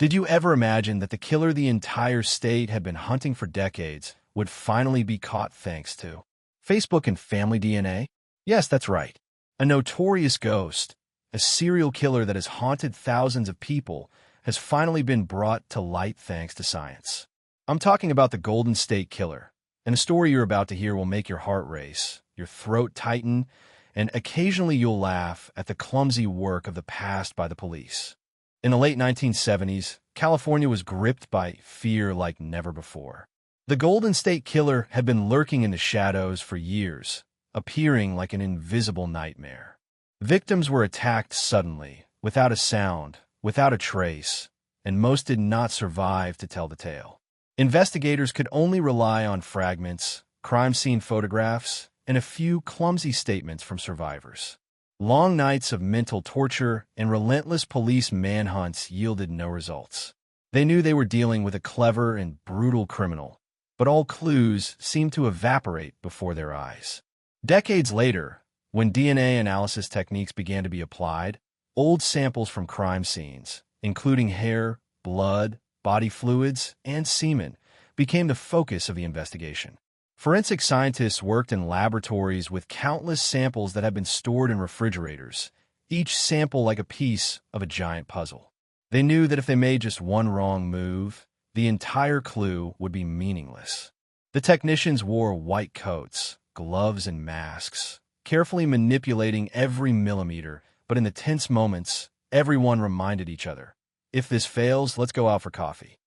Did you ever imagine that the killer the entire state had been hunting for decades would finally be caught thanks to Facebook and family DNA? Yes, that's right. A notorious ghost, a serial killer that has haunted thousands of people, has finally been brought to light thanks to science. I'm talking about the Golden State Killer, and the story you're about to hear will make your heart race, your throat tighten, and occasionally you'll laugh at the clumsy work of the past by the police. In the late 1970s, California was gripped by fear like never before. The Golden State Killer had been lurking in the shadows for years, appearing like an invisible nightmare. Victims were attacked suddenly, without a sound, without a trace, and most did not survive to tell the tale. Investigators could only rely on fragments, crime scene photographs, and a few clumsy statements from survivors. Long nights of mental torture and relentless police manhunts yielded no results. They knew they were dealing with a clever and brutal criminal, but all clues seemed to evaporate before their eyes. Decades later, when DNA analysis techniques began to be applied, old samples from crime scenes, including hair, blood, body fluids, and semen, became the focus of the investigation. Forensic scientists worked in laboratories with countless samples that had been stored in refrigerators, each sample like a piece of a giant puzzle. They knew that if they made just one wrong move, the entire clue would be meaningless. The technicians wore white coats, gloves, and masks, carefully manipulating every millimeter, but in the tense moments, everyone reminded each other, "If this fails, let's go out for coffee."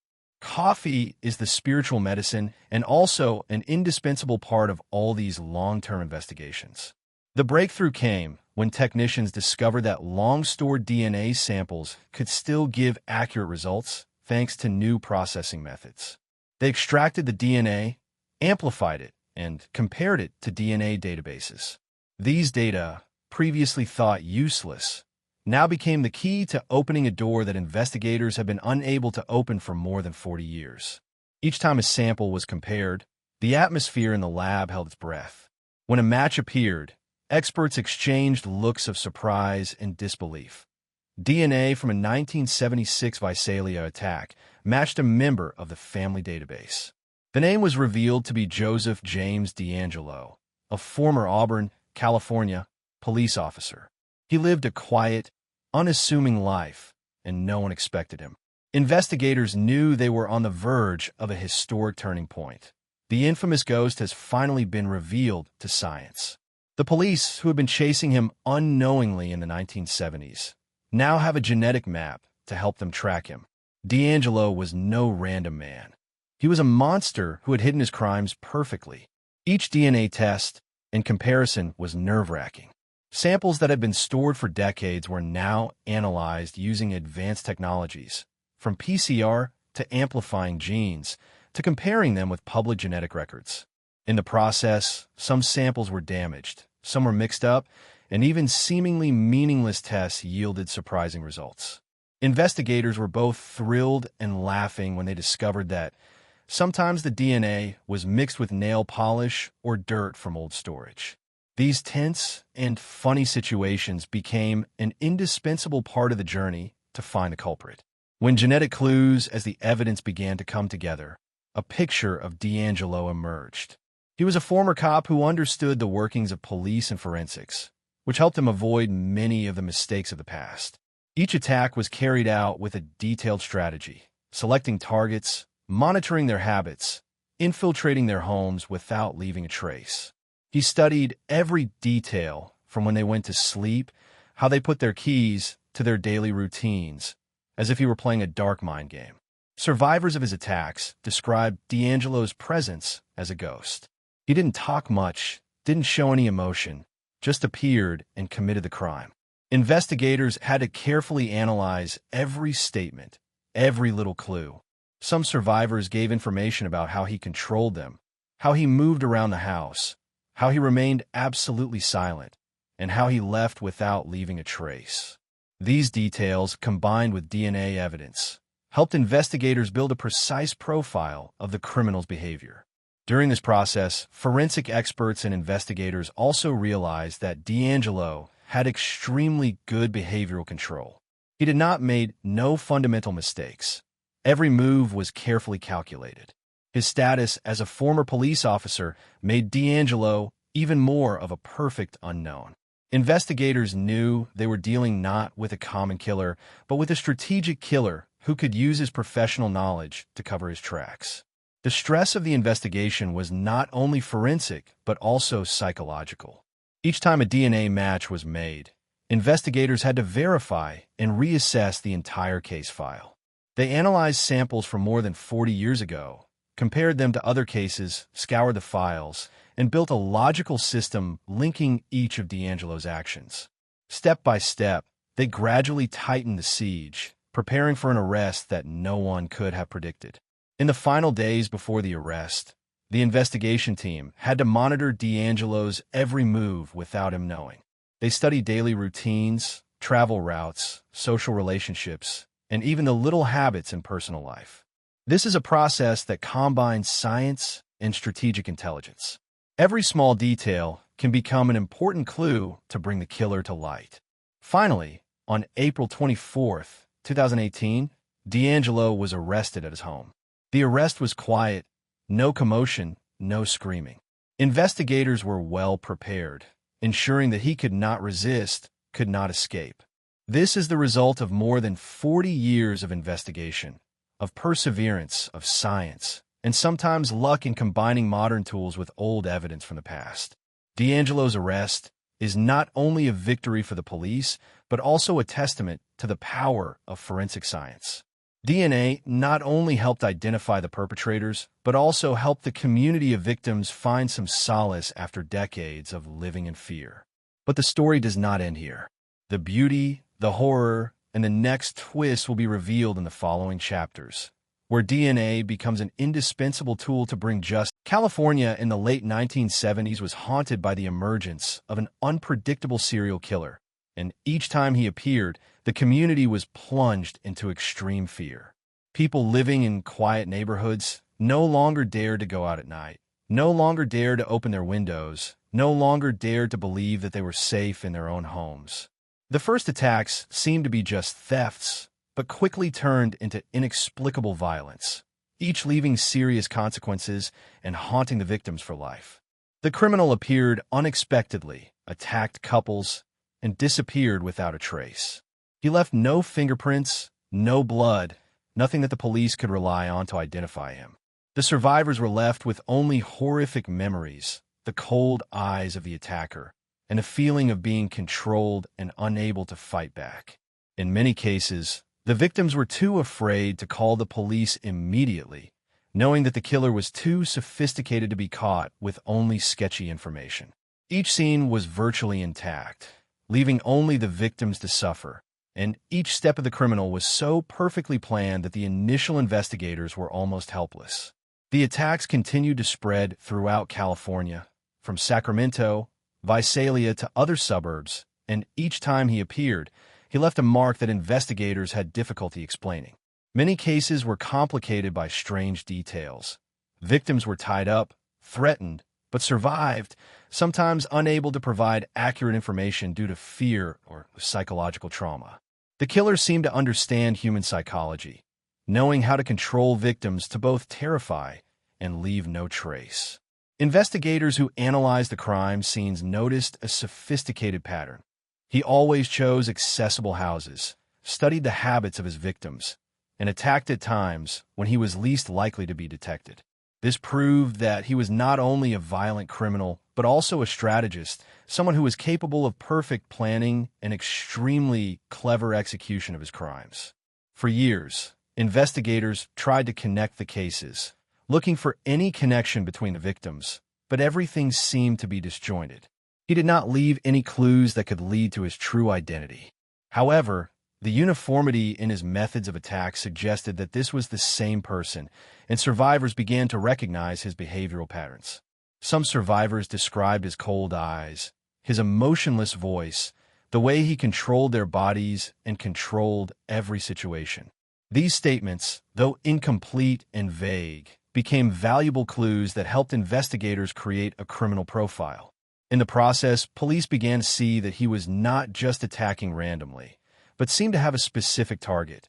Coffee is the spiritual medicine and also an indispensable part of all these long-term investigations. The breakthrough came when technicians discovered that long-stored DNA samples could still give accurate results thanks to new processing methods. They extracted the DNA, amplified it, and compared it to DNA databases. These data, previously thought useless, now became the key to opening a door that investigators have been unable to open for more than 40 years. Each time a sample was compared, the atmosphere in the lab held its breath. When a match appeared, experts exchanged looks of surprise and disbelief. DNA from a 1976 Visalia attack matched a member of the family database. The name was revealed to be Joseph James DeAngelo, a former Auburn, California, police officer. He lived a quiet, unassuming life, and no one expected him. Investigators knew they were on the verge of a historic turning point. The infamous ghost has finally been revealed to science. The police, who had been chasing him unknowingly in the 1970s, now have a genetic map to help them track him. DeAngelo was no random man. He was a monster who had hidden his crimes perfectly. Each DNA test and comparison was nerve-wracking. Samples that had been stored for decades were now analyzed using advanced technologies, from PCR to amplifying genes to comparing them with public genetic records. In the process, some samples were damaged, some were mixed up, and even seemingly meaningless tests yielded surprising results. Investigators were both thrilled and laughing when they discovered that sometimes the DNA was mixed with nail polish or dirt from old storage. These tense and funny situations became an indispensable part of the journey to find the culprit. When genetic clues as the evidence began to come together, a picture of DeAngelo emerged. He was a former cop who understood the workings of police and forensics, which helped him avoid many of the mistakes of the past. Each attack was carried out with a detailed strategy, selecting targets, monitoring their habits, infiltrating their homes without leaving a trace. He studied every detail, from when they went to sleep, how they put their keys, to their daily routines, as if he were playing a dark mind game. Survivors of his attacks described DeAngelo's presence as a ghost. He didn't talk much, didn't show any emotion, just appeared and committed the crime. Investigators had to carefully analyze every statement, every little clue. Some survivors gave information about how he controlled them, how he moved around the house, how he remained absolutely silent, and how he left without leaving a trace. These details, combined with DNA evidence, helped investigators build a precise profile of the criminal's behavior. During this process, forensic experts and investigators also realized that DeAngelo had extremely good behavioral control. He did not made no fundamental mistakes. Every move was carefully calculated. His status as a former police officer made DeAngelo even more of a perfect unknown. Investigators knew they were dealing not with a common killer, but with a strategic killer who could use his professional knowledge to cover his tracks. The stress of the investigation was not only forensic, but also psychological. Each time a DNA match was made, investigators had to verify and reassess the entire case file. They analyzed samples from more than 40 years ago, compared them to other cases, scoured the files, and built a logical system linking each of DeAngelo's actions. Step by step, they gradually tightened the siege, preparing for an arrest that no one could have predicted. In the final days before the arrest, the investigation team had to monitor DeAngelo's every move without him knowing. They studied daily routines, travel routes, social relationships, and even the little habits in personal life. This is a process that combines science and strategic intelligence. Every small detail can become an important clue to bring the killer to light. Finally, on April 24, 2018, DeAngelo was arrested at his home. The arrest was quiet, no commotion, no screaming. Investigators were well prepared, ensuring that he could not resist, could not escape. This is the result of more than 40 years of investigation, of perseverance, of science, and sometimes luck in combining modern tools with old evidence from the past. DeAngelo's arrest is not only a victory for the police, but also a testament to the power of forensic science. DNA not only helped identify the perpetrators, but also helped the community of victims find some solace after decades of living in fear. But the story does not end here. The beauty, the horror, and the next twist will be revealed in the following chapters, where DNA becomes an indispensable tool to bring justice. California in the late 1970s was haunted by the emergence of an unpredictable serial killer, and each time he appeared, the community was plunged into extreme fear. People living in quiet neighborhoods no longer dared to go out at night, no longer dared to open their windows, no longer dared to believe that they were safe in their own homes. The first attacks seemed to be just thefts, but quickly turned into inexplicable violence, each leaving serious consequences and haunting the victims for life. The criminal appeared unexpectedly, attacked couples, and disappeared without a trace. He left no fingerprints, no blood, nothing that the police could rely on to identify him. The survivors were left with only horrific memories, the cold eyes of the attacker, and a feeling of being controlled and unable to fight back. In many cases, the victims were too afraid to call the police immediately, knowing that the killer was too sophisticated to be caught with only sketchy information. Each scene was virtually intact, leaving only the victims to suffer, and each step of the criminal was so perfectly planned that the initial investigators were almost helpless. The attacks continued to spread throughout California, from Sacramento, Visalia to other suburbs, and each time he appeared, he left a mark that investigators had difficulty explaining. Many cases were complicated by strange details. Victims were tied up, threatened, but survived, sometimes unable to provide accurate information due to fear or psychological trauma. The killer seemed to understand human psychology, knowing how to control victims to both terrify and leave no trace. Investigators who analyzed the crime scenes noticed a sophisticated pattern. He always chose accessible houses, studied the habits of his victims, and attacked at times when he was least likely to be detected. This proved that he was not only a violent criminal, but also a strategist, someone who was capable of perfect planning and extremely clever execution of his crimes. For years, investigators tried to connect the cases, looking for any connection between the victims, but everything seemed to be disjointed. He did not leave any clues that could lead to his true identity. However, the uniformity in his methods of attack suggested that this was the same person, and survivors began to recognize his behavioral patterns. Some survivors described his cold eyes, his emotionless voice, the way he controlled their bodies and controlled every situation. These statements, though incomplete and vague, became valuable clues that helped investigators create a criminal profile. In the process, police began to see that he was not just attacking randomly, but seemed to have a specific target: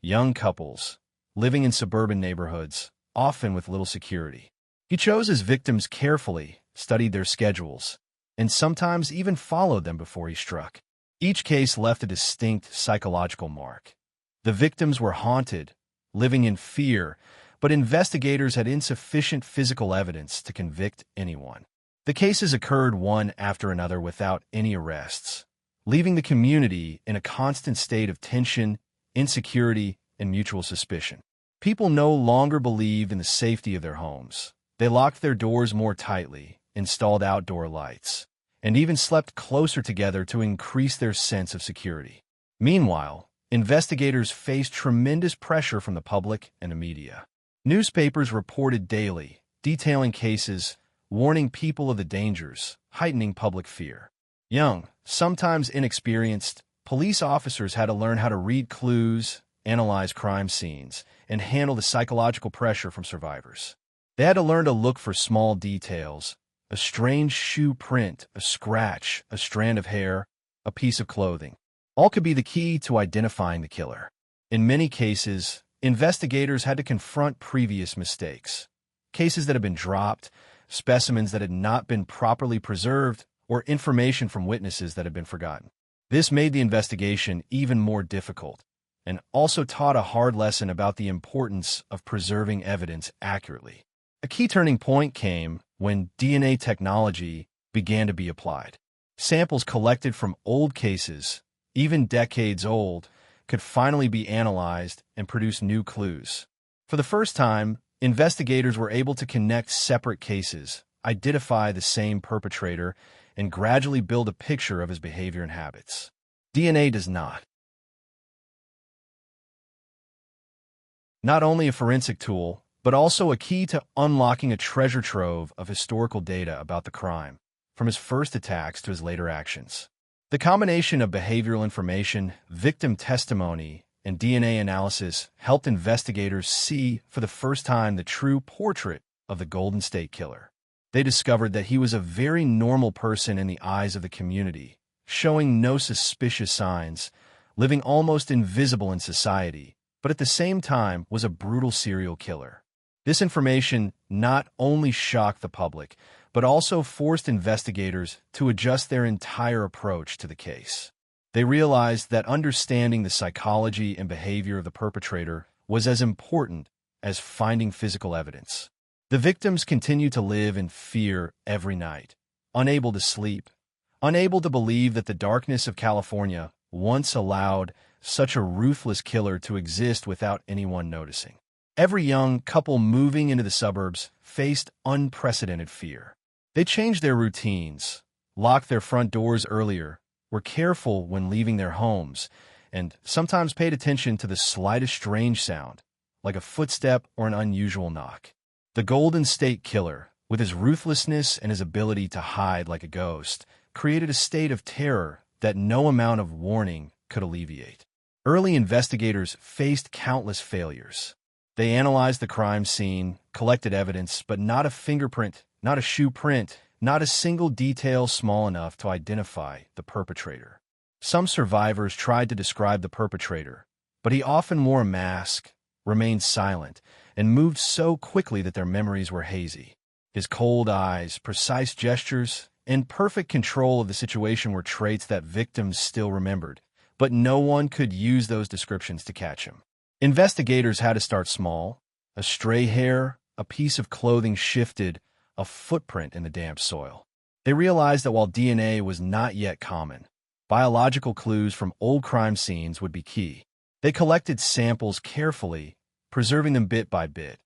young couples, living in suburban neighborhoods, often with little security. He chose his victims carefully, studied their schedules, and sometimes even followed them before he struck. Each case left a distinct psychological mark. The victims were haunted, living in fear, but investigators had insufficient physical evidence to convict anyone. The cases occurred one after another without any arrests, leaving the community in a constant state of tension, insecurity, and mutual suspicion. People no longer believed in the safety of their homes. They locked their doors more tightly, installed outdoor lights, and even slept closer together to increase their sense of security. Meanwhile, investigators faced tremendous pressure from the public and the media. Newspapers reported daily, detailing cases, warning people of the dangers, heightening public fear. Young, sometimes inexperienced, police officers had to learn how to read clues, analyze crime scenes, and handle the psychological pressure from survivors. They had to learn to look for small details: a strange shoe print, a scratch, a strand of hair, a piece of clothing. All could be the key to identifying the killer. In many cases, investigators had to confront previous mistakes, cases that had been dropped, specimens that had not been properly preserved, or information from witnesses that had been forgotten. This made the investigation even more difficult, and also taught a hard lesson about the importance of preserving evidence accurately. A key turning point came when DNA technology began to be applied. Samples collected from old cases, even decades old, could finally be analyzed and produce new clues. For the first time, investigators were able to connect separate cases, identify the same perpetrator, and gradually build a picture of his behavior and habits. DNA does not only a forensic tool, but also a key to unlocking a treasure trove of historical data about the crime, from his first attacks to his later actions. The combination of behavioral information, victim testimony, and DNA analysis helped investigators see for the first time the true portrait of the Golden State Killer. They discovered that he was a very normal person in the eyes of the community, showing no suspicious signs, living almost invisible in society, but at the same time was a brutal serial killer. This information not only shocked the public, but also forced investigators to adjust their entire approach to the case. They realized that understanding the psychology and behavior of the perpetrator was as important as finding physical evidence. The victims continued to live in fear every night, unable to sleep, unable to believe that the darkness of California once allowed such a ruthless killer to exist without anyone noticing. Every young couple moving into the suburbs faced unprecedented fear. They changed their routines, locked their front doors earlier, were careful when leaving their homes, and sometimes paid attention to the slightest strange sound, like a footstep or an unusual knock. The Golden State Killer, with his ruthlessness and his ability to hide like a ghost, created a state of terror that no amount of warning could alleviate. Early investigators faced countless failures. They analyzed the crime scene, collected evidence, but not a fingerprint, not a shoe print, not a single detail small enough to identify the perpetrator. Some survivors tried to describe the perpetrator, but he often wore a mask, remained silent, and moved so quickly that their memories were hazy. His cold eyes, precise gestures, and perfect control of the situation were traits that victims still remembered, but no one could use those descriptions to catch him. Investigators had to start small. A stray hair, a piece of clothing shifted, a footprint in the damp soil. They realized that while DNA was not yet common, biological clues from old crime scenes would be key. They collected samples carefully, preserving them bit by bit,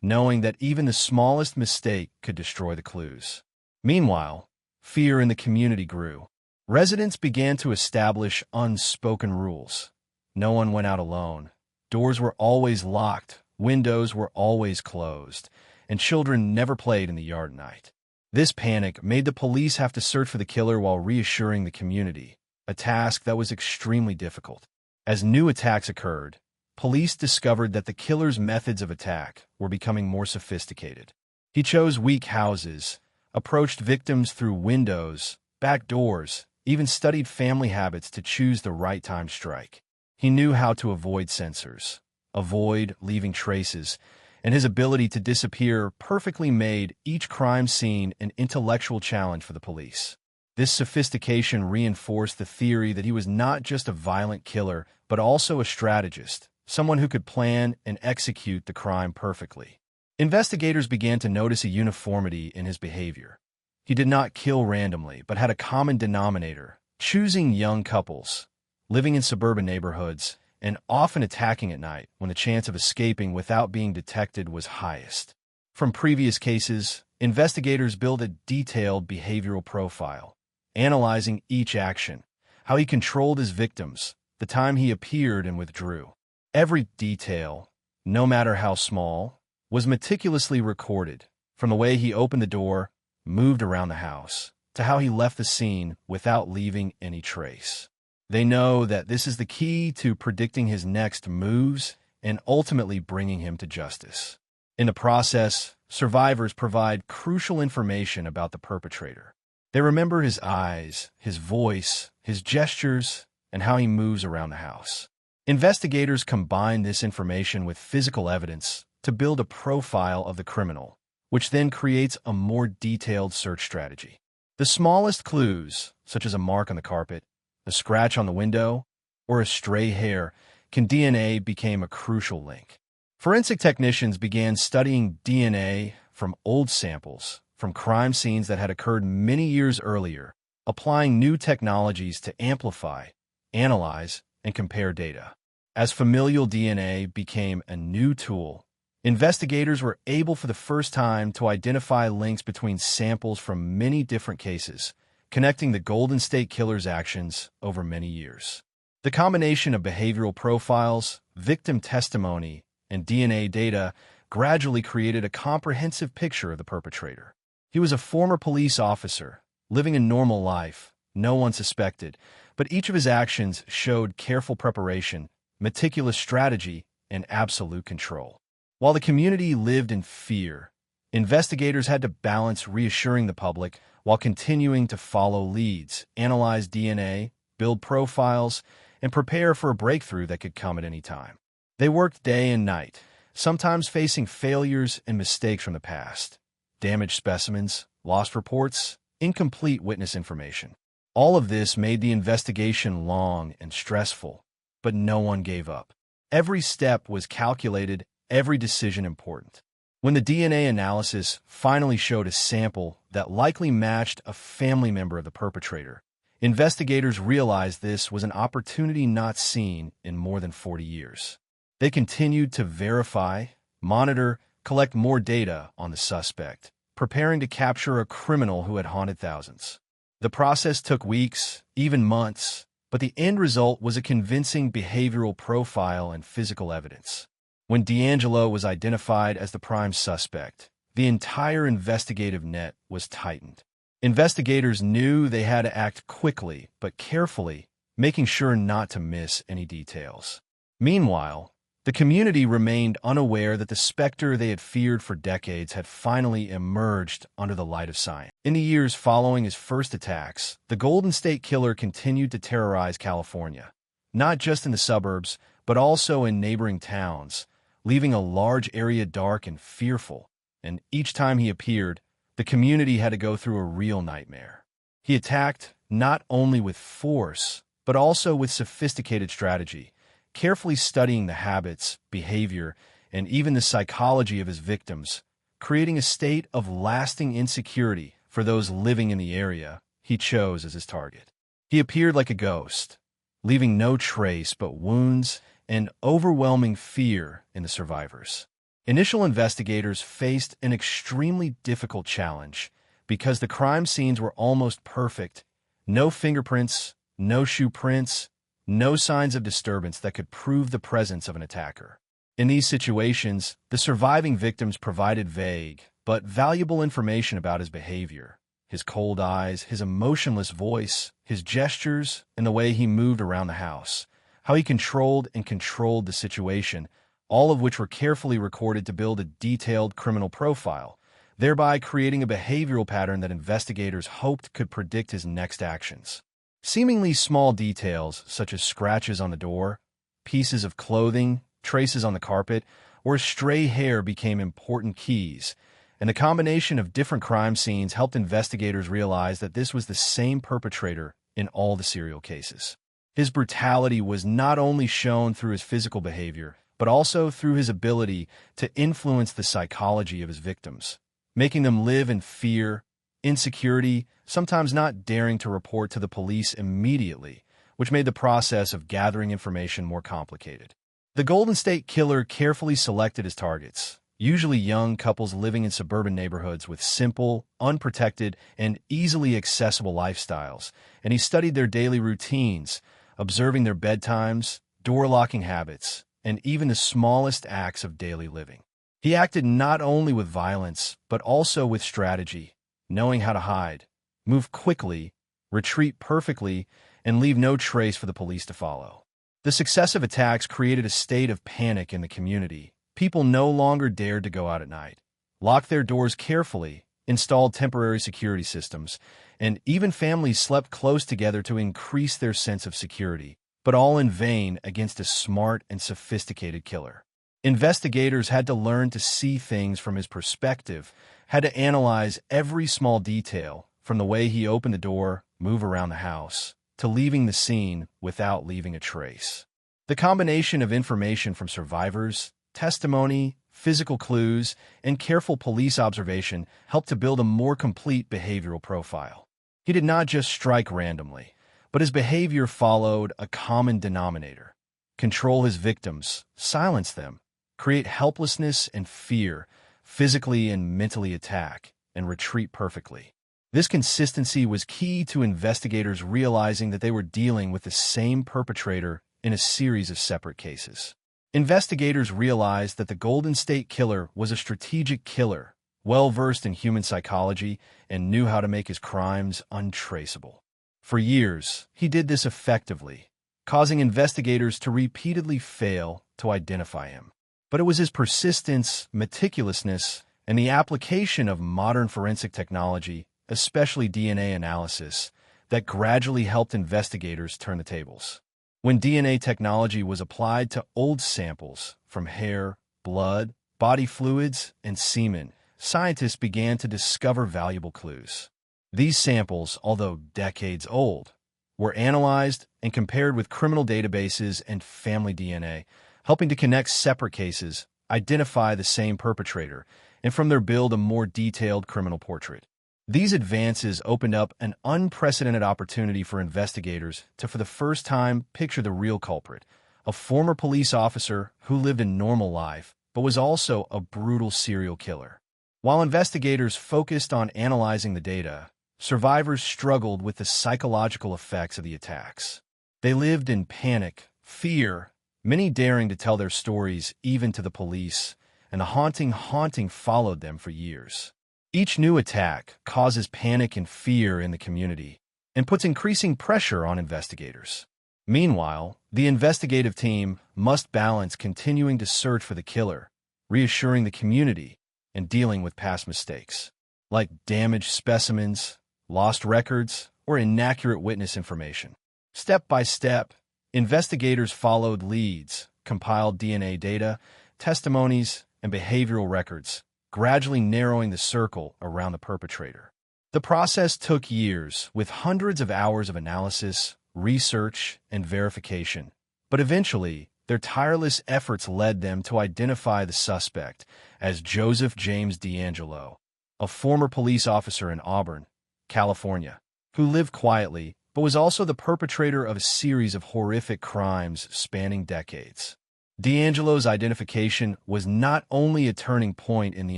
knowing that even the smallest mistake could destroy the clues. Meanwhile, fear in the community grew. Residents began to establish unspoken rules. No one went out alone. Doors were always locked, windows were always closed, and children never played in the yard at night. This panic made the police have to search for the killer while reassuring the community, a task that was extremely difficult. As new attacks occurred, police discovered that the killer's methods of attack were becoming more sophisticated. He chose weak houses, approached victims through windows, back doors, even studied family habits to choose the right time to strike. He knew how to avoid censors, avoid leaving traces, and his ability to disappear perfectly made each crime scene an intellectual challenge for the police. This sophistication reinforced the theory that he was not just a violent killer, but also a strategist, someone who could plan and execute the crime perfectly. Investigators began to notice a uniformity in his behavior. He did not kill randomly, but had a common denominator, choosing young couples, living in suburban neighborhoods, and often attacking at night when the chance of escaping without being detected was highest. From previous cases, investigators built a detailed behavioral profile, analyzing each action, how he controlled his victims, the time he appeared and withdrew. Every detail, no matter how small, was meticulously recorded, from the way he opened the door, moved around the house, to how he left the scene without leaving any trace. They know that this is the key to predicting his next moves and ultimately bringing him to justice. In the process, survivors provide crucial information about the perpetrator. They remember his eyes, his voice, his gestures, and how he moves around the house. Investigators combine this information with physical evidence to build a profile of the criminal, which then creates a more detailed search strategy. The smallest clues, such as a mark on the carpet, a scratch on the window, or a stray hair, can DNA became a crucial link. Forensic technicians began studying DNA from old samples, from crime scenes that had occurred many years earlier, applying new technologies to amplify, analyze, and compare data. As familial DNA became a new tool, investigators were able for the first time to identify links between samples from many different cases, connecting the Golden State Killer's actions over many years. The combination of behavioral profiles, victim testimony, and DNA data gradually created a comprehensive picture of the perpetrator. He was a former police officer, living a normal life, no one suspected, but each of his actions showed careful preparation, meticulous strategy, and absolute control. While the community lived in fear, investigators had to balance reassuring the public while continuing to follow leads, analyze DNA, build profiles, and prepare for a breakthrough that could come at any time. They worked day and night, sometimes facing failures and mistakes from the past, damaged specimens, lost reports, incomplete witness information. All of this made the investigation long and stressful, but no one gave up. Every step was calculated, every decision important. When the DNA analysis finally showed a sample that likely matched a family member of the perpetrator, investigators realized this was an opportunity not seen in more than 40 years. They continued to verify, monitor, collect more data on the suspect, preparing to capture a criminal who had haunted thousands. The process took weeks, even months, but the end result was a convincing behavioral profile and physical evidence. When DeAngelo was identified as the prime suspect, the entire investigative net was tightened. Investigators knew they had to act quickly but carefully, making sure not to miss any details. Meanwhile, the community remained unaware that the specter they had feared for decades had finally emerged under the light of science. In the years following his first attacks, the Golden State Killer continued to terrorize California, not just in the suburbs, but also in neighboring towns, leaving a large area dark and fearful, and each time he appeared, the community had to go through a real nightmare. He attacked not only with force, but also with sophisticated strategy, carefully studying the habits, behavior, and even the psychology of his victims, creating a state of lasting insecurity for those living in the area he chose as his target. He appeared like a ghost, leaving no trace but wounds and overwhelming fear in the survivors. Initial investigators faced an extremely difficult challenge because the crime scenes were almost perfect. No fingerprints, no shoe prints, no signs of disturbance that could prove the presence of an attacker. In these situations, the surviving victims provided vague but valuable information about his behavior, his cold eyes, his emotionless voice, his gestures, and the way he moved around the house, how he controlled the situation, all of which were carefully recorded to build a detailed criminal profile, thereby creating a behavioral pattern that investigators hoped could predict his next actions. Seemingly small details, such as scratches on the door, pieces of clothing, traces on the carpet, or stray hair became important keys, and the combination of different crime scenes helped investigators realize that this was the same perpetrator in all the serial cases. His brutality was not only shown through his physical behavior, but also through his ability to influence the psychology of his victims, making them live in fear, insecurity, sometimes not daring to report to the police immediately, which made the process of gathering information more complicated. The Golden State Killer carefully selected his targets, usually young couples living in suburban neighborhoods with simple, unprotected, and easily accessible lifestyles, and he studied their daily routines, observing their bedtimes, door-locking habits, and even the smallest acts of daily living. He acted not only with violence, but also with strategy, knowing how to hide, move quickly, retreat perfectly, and leave no trace for the police to follow. The successive attacks created a state of panic in the community. People no longer dared to go out at night, locked their doors carefully, installed temporary security systems, and even families slept close together to increase their sense of security, but all in vain against a smart and sophisticated killer. Investigators had to learn to see things from his perspective, had to analyze every small detail, from the way he opened the door, move around the house, to leaving the scene without leaving a trace. The combination of information from survivors, testimony, physical clues, and careful police observation helped to build a more complete behavioral profile. He did not just strike randomly, but his behavior followed a common denominator: control his victims, silence them, create helplessness and fear, physically and mentally attack, and retreat perfectly. This consistency was key to investigators realizing that they were dealing with the same perpetrator in a series of separate cases. Investigators realized that the Golden State Killer was a strategic killer, well-versed in human psychology, and knew how to make his crimes untraceable. For years, he did this effectively, causing investigators to repeatedly fail to identify him. But it was his persistence, meticulousness, and the application of modern forensic technology, especially DNA analysis, that gradually helped investigators turn the tables. When DNA technology was applied to old samples from hair, blood, body fluids, and semen, scientists began to discover valuable clues. These samples, although decades old, were analyzed and compared with criminal databases and family DNA, helping to connect separate cases, identify the same perpetrator, and from there build a more detailed criminal portrait. These advances opened up an unprecedented opportunity for investigators to, for the first time, picture the real culprit, a former police officer who lived a normal life, but was also a brutal serial killer. While investigators focused on analyzing the data, survivors struggled with the psychological effects of the attacks. They lived in panic, fear, many daring to tell their stories even to the police, and the haunting followed them for years. Each new attack causes panic and fear in the community and puts increasing pressure on investigators. Meanwhile, the investigative team must balance continuing to search for the killer, reassuring the community, and dealing with past mistakes, like damaged specimens, lost records, or inaccurate witness information. Step by step, investigators followed leads, compiled DNA data, testimonies, and behavioral records, gradually narrowing the circle around the perpetrator. The process took years, with hundreds of hours of analysis, research, and verification, but eventually, their tireless efforts led them to identify the suspect as Joseph James DeAngelo, a former police officer in Auburn, California, who lived quietly but was also the perpetrator of a series of horrific crimes spanning decades. DeAngelo's identification was not only a turning point in the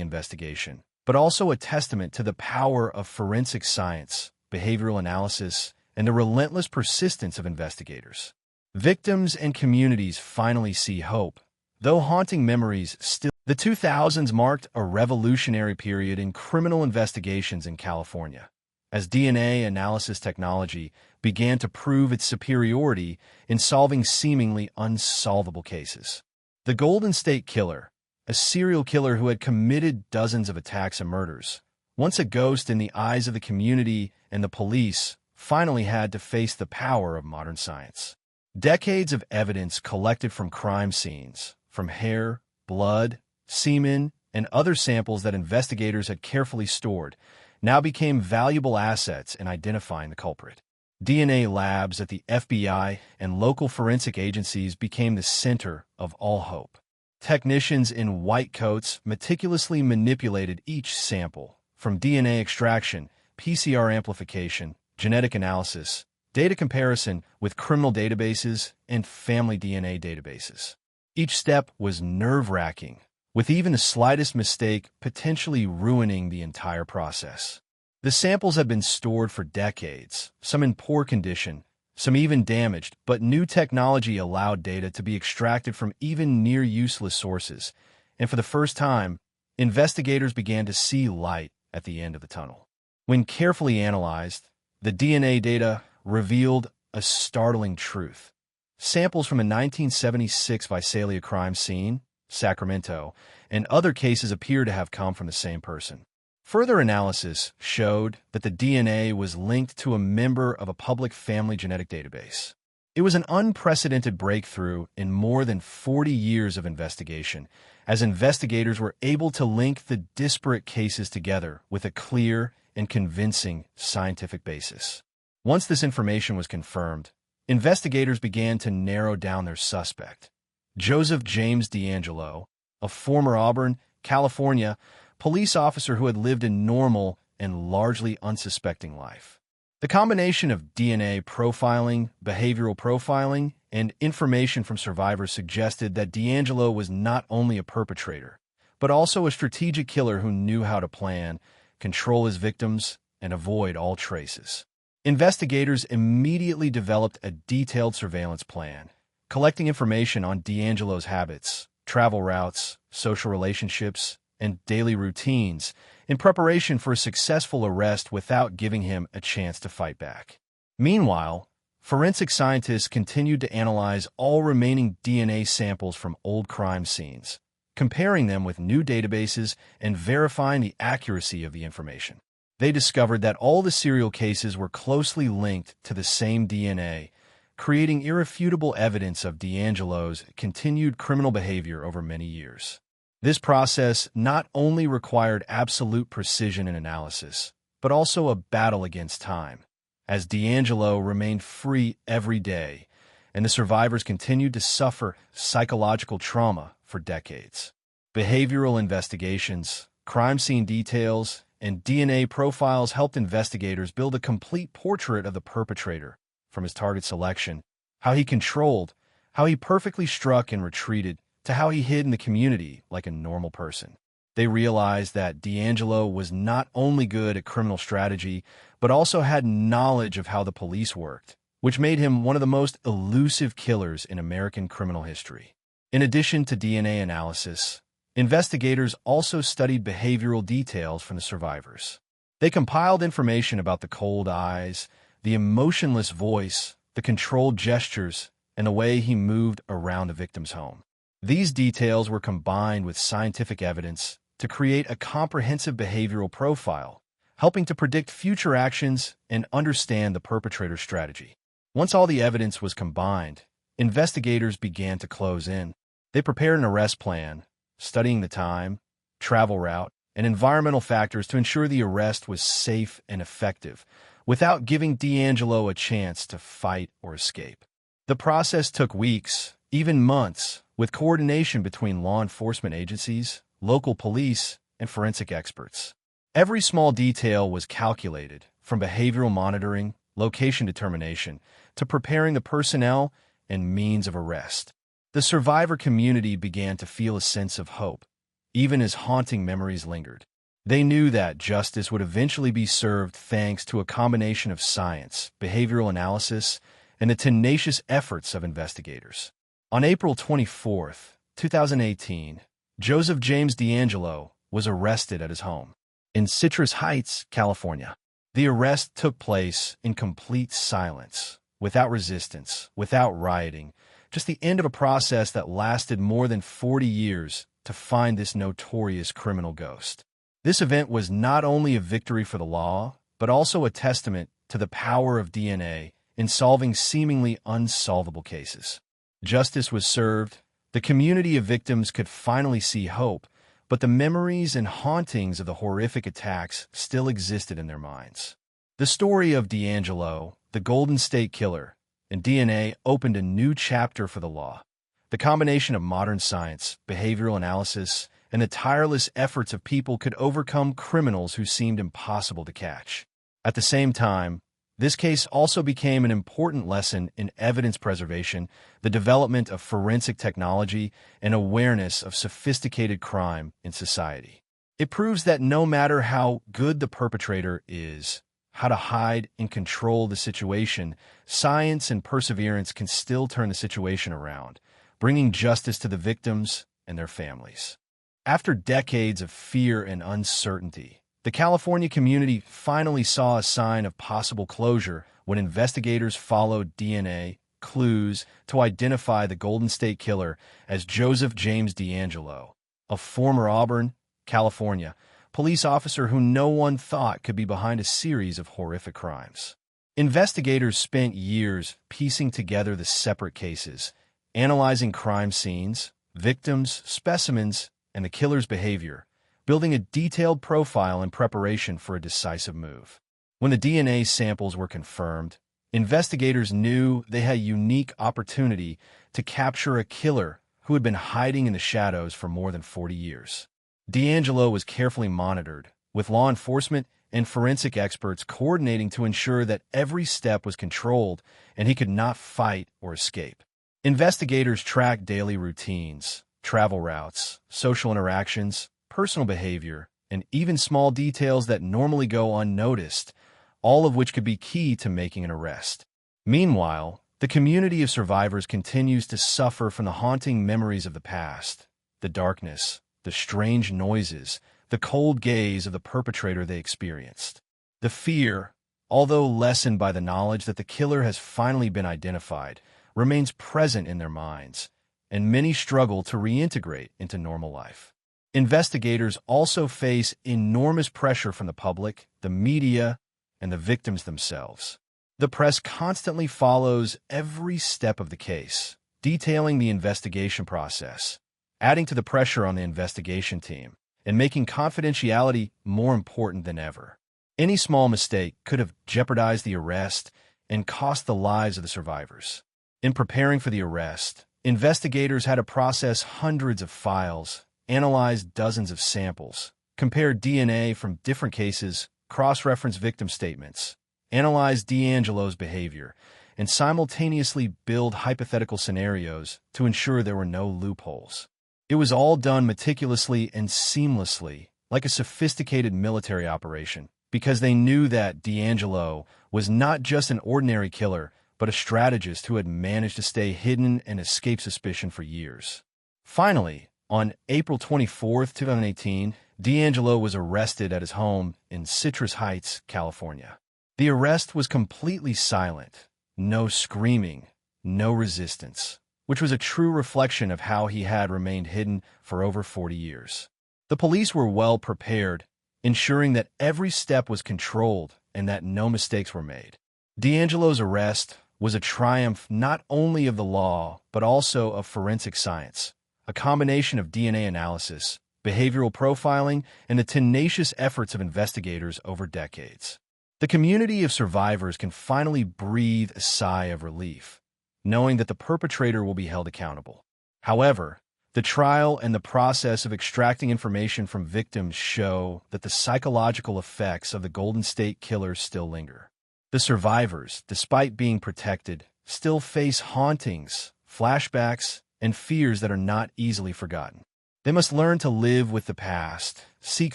investigation, but also a testament to the power of forensic science, behavioral analysis, and the relentless persistence of investigators. Victims and communities finally see hope, though haunting memories still. The 2000s marked a revolutionary period in criminal investigations in California, as DNA analysis technology began to prove its superiority in solving seemingly unsolvable cases. The Golden State Killer, a serial killer who had committed dozens of attacks and murders, once a ghost in the eyes of the community and the police, finally had to face the power of modern science. Decades of evidence collected from crime scenes, from hair, blood, semen, and other samples that investigators had carefully stored, now became valuable assets in identifying the culprit. DNA labs at the FBI and local forensic agencies became the center of all hope. Technicians in white coats meticulously manipulated each sample, from DNA extraction, PCR amplification, genetic analysis, data comparison with criminal databases, and family DNA databases. Each step was nerve-wracking, with even the slightest mistake potentially ruining the entire process. The samples had been stored for decades, some in poor condition, some even damaged, but new technology allowed data to be extracted from even near-useless sources, and for the first time, investigators began to see light at the end of the tunnel. When carefully analyzed, the DNA data revealed a startling truth. Samples from a 1976 Visalia crime scene, Sacramento, and other cases appear to have come from the same person. Further analysis showed that the DNA was linked to a member of a public family genetic database. It was an unprecedented breakthrough in more than 40 years of investigation, as investigators were able to link the disparate cases together with a clear and convincing scientific basis. Once this information was confirmed, investigators began to narrow down their suspect. Joseph James DeAngelo, a former Auburn, California, police officer who had lived a normal and largely unsuspecting life. The combination of DNA profiling, behavioral profiling, and information from survivors suggested that DeAngelo was not only a perpetrator, but also a strategic killer who knew how to plan, control his victims, and avoid all traces. Investigators immediately developed a detailed surveillance plan, collecting information on DeAngelo's habits, travel routes, social relationships, and daily routines in preparation for a successful arrest without giving him a chance to fight back. Meanwhile, forensic scientists continued to analyze all remaining DNA samples from old crime scenes, comparing them with new databases and verifying the accuracy of the information. They discovered that all the serial cases were closely linked to the same DNA, creating irrefutable evidence of DeAngelo's continued criminal behavior over many years. This process not only required absolute precision and analysis, but also a battle against time, as DeAngelo remained free every day, and the survivors continued to suffer psychological trauma for decades. Behavioral investigations, crime scene details, and DNA profiles helped investigators build a complete portrait of the perpetrator, from his target selection, how he controlled, how he perfectly struck and retreated, to how he hid in the community like a normal person. They realized that DeAngelo was not only good at criminal strategy, but also had knowledge of how the police worked, which made him one of the most elusive killers in American criminal history. In addition to DNA analysis, investigators also studied behavioral details from the survivors. They compiled information about the cold eyes, the emotionless voice, the controlled gestures, and the way he moved around the victim's home. These details were combined with scientific evidence to create a comprehensive behavioral profile, helping to predict future actions and understand the perpetrator's strategy. Once all the evidence was combined, investigators began to close in. They prepared an arrest plan, studying the time, travel route, and environmental factors to ensure the arrest was safe and effective, without giving DeAngelo a chance to fight or escape. The process took weeks, even months, with coordination between law enforcement agencies, local police, and forensic experts. Every small detail was calculated, from behavioral monitoring, location determination, to preparing the personnel and means of arrest. The survivor community began to feel a sense of hope, even as haunting memories lingered. They knew that justice would eventually be served thanks to a combination of science, behavioral analysis, and the tenacious efforts of investigators. On April 24, 2018, Joseph James DeAngelo was arrested at his home in Citrus Heights, California. The arrest took place in complete silence, without resistance, without rioting, just the end of a process that lasted more than 40 years to find this notorious criminal ghost. This event was not only a victory for the law, but also a testament to the power of DNA in solving seemingly unsolvable cases. Justice was served, the community of victims could finally see hope, but the memories and hauntings of the horrific attacks still existed in their minds. The story of DeAngelo, the Golden State Killer, and DNA opened a new chapter for the law. The combination of modern science, behavioral analysis, and the tireless efforts of people could overcome criminals who seemed impossible to catch. At the same time, this case also became an important lesson in evidence preservation, the development of forensic technology, and awareness of sophisticated crime in society. It proves that no matter how good the perpetrator is, how to hide and control the situation, science and perseverance can still turn the situation around, bringing justice to the victims and their families. After decades of fear and uncertainty, the California community finally saw a sign of possible closure when investigators followed DNA clues to identify the Golden State Killer as Joseph James DeAngelo, a former Auburn, California, police officer who no one thought could be behind a series of horrific crimes. Investigators spent years piecing together the separate cases, analyzing crime scenes, victims, specimens, and the killer's behavior, building a detailed profile in preparation for a decisive move. When the DNA samples were confirmed, investigators knew they had a unique opportunity to capture a killer who had been hiding in the shadows for more than 40 years. DeAngelo was carefully monitored, with law enforcement and forensic experts coordinating to ensure that every step was controlled and he could not fight or escape. Investigators tracked daily routines, travel routes, social interactions, personal behavior, and even small details that normally go unnoticed, all of which could be key to making an arrest. Meanwhile, the community of survivors continues to suffer from the haunting memories of the past, the darkness, the strange noises, the cold gaze of the perpetrator they experienced. The fear, although lessened by the knowledge that the killer has finally been identified, remains present in their minds, and many struggle to reintegrate into normal life. Investigators also face enormous pressure from the public, the media, and the victims themselves. The press constantly follows every step of the case, detailing the investigation process, adding to the pressure on the investigation team, and making confidentiality more important than ever. Any small mistake could have jeopardized the arrest and cost the lives of the survivors. In preparing for the arrest, investigators had to process hundreds of files, analyze dozens of samples, compare DNA from different cases, cross-reference victim statements, analyze DeAngelo's behavior, and simultaneously build hypothetical scenarios to ensure there were no loopholes. It was all done meticulously and seamlessly, like a sophisticated military operation, because they knew that DeAngelo was not just an ordinary killer, but a strategist who had managed to stay hidden and escape suspicion for years. Finally, on April 24, 2018, DeAngelo was arrested at his home in Citrus Heights, California. The arrest was completely silent, no screaming, no resistance, which was a true reflection of how he had remained hidden for over 40 years. The police were well prepared, ensuring that every step was controlled and that no mistakes were made. DeAngelo's arrest was a triumph not only of the law, but also of forensic science, a combination of DNA analysis, behavioral profiling, and the tenacious efforts of investigators over decades. The community of survivors can finally breathe a sigh of relief, knowing that the perpetrator will be held accountable. However, the trial and the process of extracting information from victims show that the psychological effects of the Golden State Killer still linger. The survivors, despite being protected, still face hauntings, flashbacks, and fears that are not easily forgotten. They must learn to live with the past, seek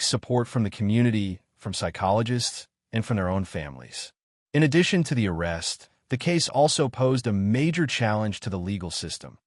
support from the community, from psychologists, and from their own families. In addition to the arrest, the case also posed a major challenge to the legal system.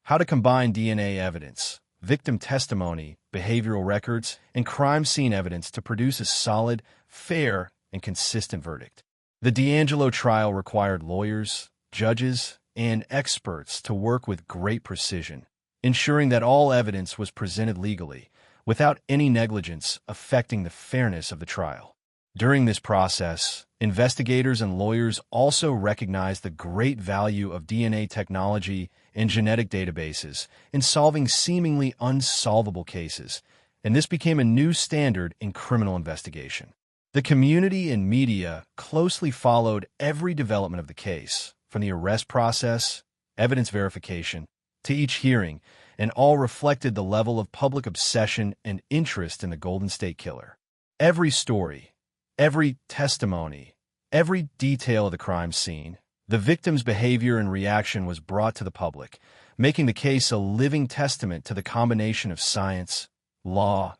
How to combine DNA evidence, victim testimony, behavioral records, and crime scene evidence to produce a solid, fair, and consistent verdict. The DeAngelo trial required lawyers, judges, and experts to work with great precision, ensuring that all evidence was presented legally, without any negligence affecting the fairness of the trial. During this process, Investigators and lawyers also recognized the great value of DNA technology and genetic databases in solving seemingly unsolvable cases, and this became a new standard in criminal investigation. The community and media closely followed every development of the case, from the arrest process, evidence verification, to each hearing, and all reflected the level of public obsession and interest in the Golden State Killer. Every story, every testimony, every detail of the crime scene, the victim's behavior and reaction was brought to the public, making the case a living testament to the combination of science, law,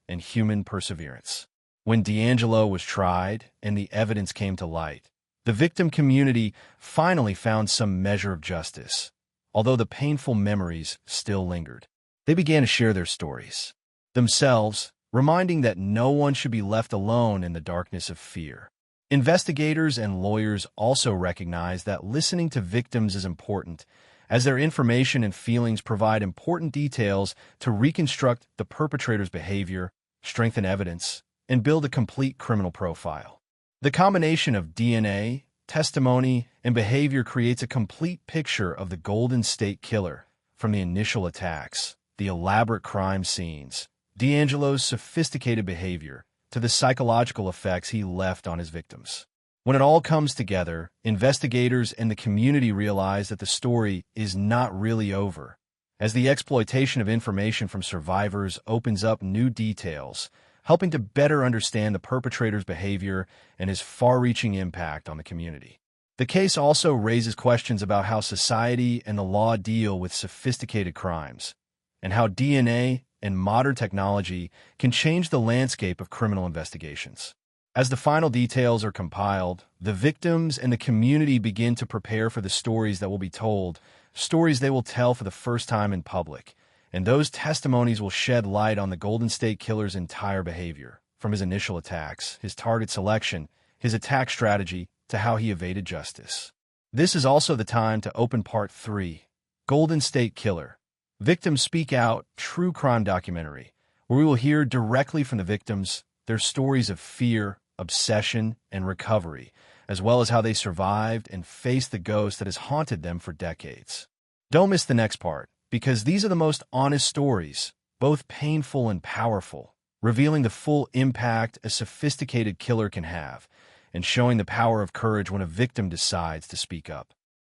and human perseverance. When DeAngelo was tried and the evidence came to light, the victim community finally found some measure of justice, although the painful memories still lingered. They began to share their stories themselves, reminding that no one should be left alone in the darkness of fear. Investigators and lawyers also recognize that listening to victims is important, as their information and feelings provide important details to reconstruct the perpetrator's behavior, strengthen evidence, and build a complete criminal profile. The combination of DNA, testimony, and behavior creates a complete picture of the Golden State Killer, from the initial attacks, the elaborate crime scenes, DeAngelo's sophisticated behavior, to the psychological effects he left on his victims. When it all comes together, investigators and the community realize that the story is not really over, as the exploitation of information from survivors opens up new details, helping to better understand the perpetrator's behavior and his far-reaching impact on the community. The case also raises questions about how society and the law deal with sophisticated crimes, and how DNA and modern technology can change the landscape of criminal investigations. As the final details are compiled, the victims and the community begin to prepare for the stories that will be told, stories they will tell for the first time in public, and those testimonies will shed light on the Golden State Killer's entire behavior, from his initial attacks, his target selection, his attack strategy, to how he evaded justice. This is also the time to open Part 3, Golden State Killer. Victims Speak Out, True Crime Documentary, where we will hear directly from the victims, their stories of fear, obsession, and recovery, as well as how they survived and faced the ghost that has haunted them for decades. Don't miss the next part, because these are the most honest stories, both painful and powerful, revealing the full impact a sophisticated killer can have, and showing the power of courage when a victim decides to speak up.